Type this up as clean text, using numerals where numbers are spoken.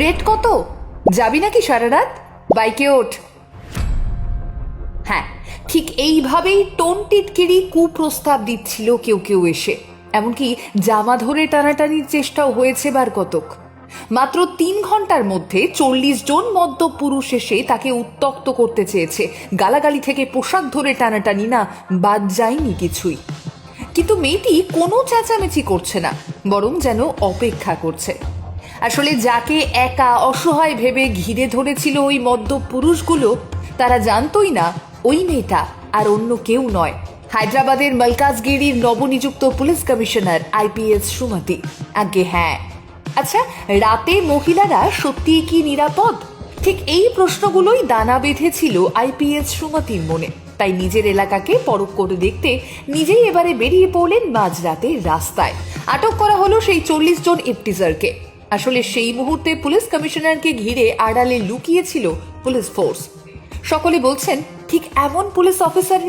Rate কত? যাবি নাকি সারা রাত? বাইকে ওঠ। হ্যাঁ, ঠিক এইভাবেই টোন টিটকিরি কুপ্রস্তাব দিচ্ছিল কেউ কেউ এসে, এমনকি জামা ধরে টানাটানির চেষ্টাও হয়েছে বার কতক। মাত্র 3 ঘন্টার মধ্যে 40 জন মদ্যপ পুরুষ এসে তাকে উত্ত্যক্ত করতে চেয়েছে। গালাগালি থেকে পোশাক ধরে টানাটানি না বাদ যায়নি কিছুই। কিন্তু মেয়েটি কোনো চেঁচামেচি করছে না, বরং যেন অপেক্ষা করছে। আসলে যাকে একা অসহায় ভেবে ঘিরে ধরেছিল ওই মদ্যপ পুরুষগুলো, তারা জানতোই না ওই মেয়েটা আর অন্য কেউ নয়, হায়দ্রাবাদের মালকাজগিরির নবনিযুক্ত পুলিশ কমিশনার আইপিএস সুমতি। আগে হ্যাঁ, আচ্ছা, রাতে মহিলারা সত্যিই কি নিরাপদ? ঠিক এই প্রশ্নগুলোই দানা বেঁধেছিল আইপিএস সুমতির মনে। তাই নিজের এলাকাকে পরখ করে দেখতে নিজেই এবারে বেরিয়ে পড়লেন মাঝরাতে রাস্তায়। আটক করা হলো সেই 40 জন ইফটিজারকে। আসলে সেই মুহূর্তে পুলিশ কমিশনারকে ঘিরে আড়ালে লুকিয়েছিল পুলিশ ফোর্স। সকলে বলছেন ঠিক এমন পুলিশ অফিসারই